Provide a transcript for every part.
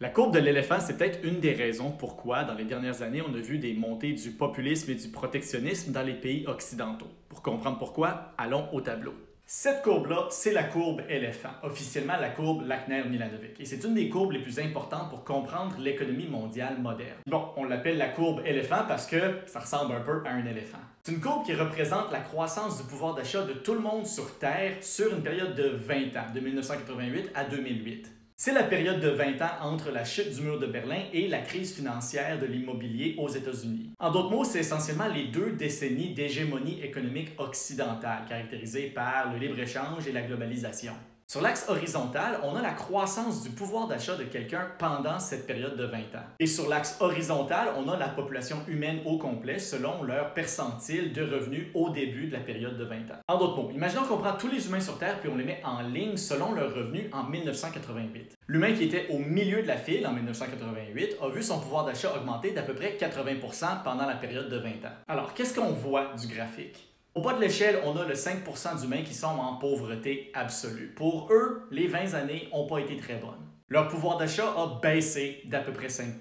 La courbe de l'éléphant, c'est peut-être une des raisons pourquoi, dans les dernières années, on a vu des montées du populisme et du protectionnisme dans les pays occidentaux. Pour comprendre pourquoi, allons au tableau. Cette courbe-là, c'est la courbe éléphant, officiellement la courbe Lachner-Milanovic. Et c'est une des courbes les plus importantes pour comprendre l'économie mondiale moderne. Bon, on l'appelle la courbe éléphant parce que ça ressemble un peu à un éléphant. C'est une courbe qui représente la croissance du pouvoir d'achat de tout le monde sur Terre sur une période de 20 ans, de 1988 à 2008. C'est la période de 20 ans entre la chute du mur de Berlin et la crise financière de l'immobilier aux États-Unis. En d'autres mots, c'est essentiellement les 2 décennies d'hégémonie économique occidentale, caractérisées par le libre-échange et la globalisation. Sur l'axe horizontal, on a la croissance du pouvoir d'achat de quelqu'un pendant cette période de 20 ans. Et sur l'axe horizontal, on a la population humaine au complet selon leur percentile de revenus au début de la période de 20 ans. En d'autres mots, imaginons qu'on prend tous les humains sur Terre puis on les met en ligne selon leurs revenus en 1988. L'humain qui était au milieu de la file en 1988 a vu son pouvoir d'achat augmenter d'à peu près 80% pendant la période de 20 ans. Alors, qu'est-ce qu'on voit du graphique? Au bas de l'échelle, on a le 5% d'humains qui sont en pauvreté absolue. Pour eux, les 20 années n'ont pas été très bonnes. Leur pouvoir d'achat a baissé d'à peu près 5%.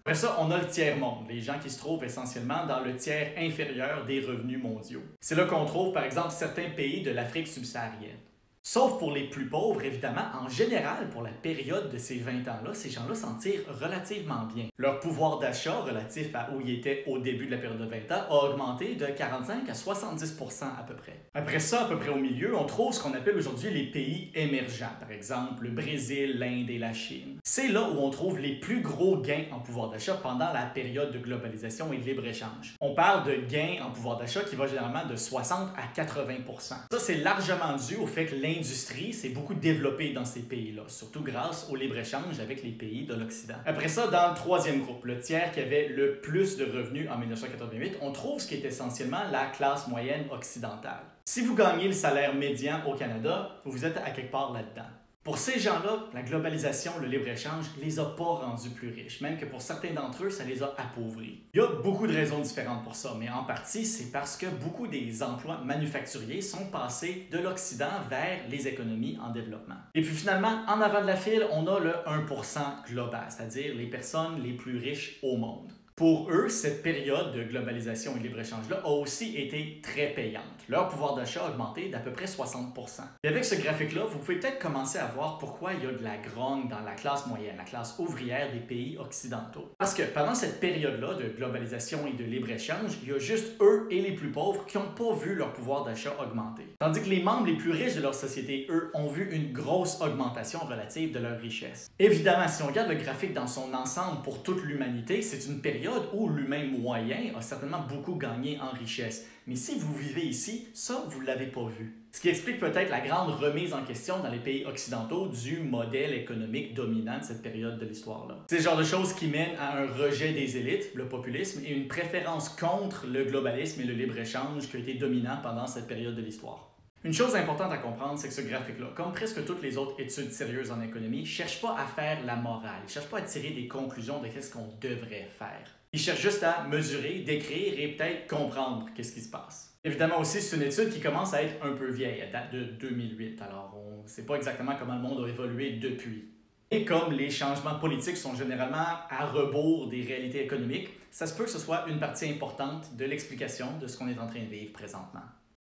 Après ça, on a le tiers-monde, les gens qui se trouvent essentiellement dans le tiers inférieur des revenus mondiaux. C'est là qu'on trouve par exemple certains pays de l'Afrique subsaharienne. Sauf pour les plus pauvres, évidemment, en général, pour la période de ces 20 ans-là, ces gens-là s'en tirent relativement bien. Leur pouvoir d'achat relatif à où ils étaient au début de la période de 20 ans a augmenté de 45 à 70% à peu près. Après ça, à peu près au milieu, on trouve ce qu'on appelle aujourd'hui les pays émergents, par exemple le Brésil, l'Inde et la Chine. C'est là où on trouve les plus gros gains en pouvoir d'achat pendant la période de globalisation et de libre-échange. On parle de gains en pouvoir d'achat qui va généralement de 60 à 80%. Ça, c'est largement dû au fait que l'industrie s'est beaucoup développée dans ces pays-là, surtout grâce au libre-échange avec les pays de l'Occident. Après ça, dans le troisième groupe, le tiers qui avait le plus de revenus en 1988, on trouve ce qui est essentiellement la classe moyenne occidentale. Si vous gagnez le salaire médian au Canada, vous êtes à quelque part là-dedans. Pour ces gens-là, la globalisation, le libre-échange les a pas rendus plus riches, même que pour certains d'entre eux, ça les a appauvris. Il y a beaucoup de raisons différentes pour ça, mais en partie, c'est parce que beaucoup des emplois manufacturiers sont passés de l'Occident vers les économies en développement. Et puis finalement, en avant de la file, on a le 1% global, c'est-à-dire les personnes les plus riches au monde. Pour eux, cette période de globalisation et de libre-échange-là a aussi été très payante. Leur pouvoir d'achat a augmenté d'à peu près 60%. Et avec ce graphique-là, vous pouvez peut-être commencer à voir pourquoi il y a de la grogne dans la classe moyenne, la classe ouvrière des pays occidentaux. Parce que pendant cette période-là de globalisation et de libre-échange, il y a juste eux et les plus pauvres qui n'ont pas vu leur pouvoir d'achat augmenter. Tandis que les membres les plus riches de leur société, eux, ont vu une grosse augmentation relative de leur richesse. Évidemment, si on regarde le graphique dans son ensemble pour toute l'humanité, c'est une période où l'humain moyen a certainement beaucoup gagné en richesse. Mais si vous vivez ici, ça, vous ne l'avez pas vu. Ce qui explique peut-être la grande remise en question dans les pays occidentaux du modèle économique dominant de cette période de l'histoire-là. C'est le genre de choses qui mènent à un rejet des élites, le populisme, et une préférence contre le globalisme et le libre-échange qui a été dominant pendant cette période de l'histoire. Une chose importante à comprendre, c'est que ce graphique-là, comme presque toutes les autres études sérieuses en économie, ne cherche pas à faire la morale, il ne cherche pas à tirer des conclusions de ce qu'on devrait faire. Il cherche juste à mesurer, décrire et peut-être comprendre qu'est-ce qui se passe. Évidemment aussi, c'est une étude qui commence à être un peu vieille, elle date de 2008, alors on ne sait pas exactement comment le monde a évolué depuis. Et comme les changements politiques sont généralement à rebours des réalités économiques, ça se peut que ce soit une partie importante de l'explication de ce qu'on est en train de vivre présentement.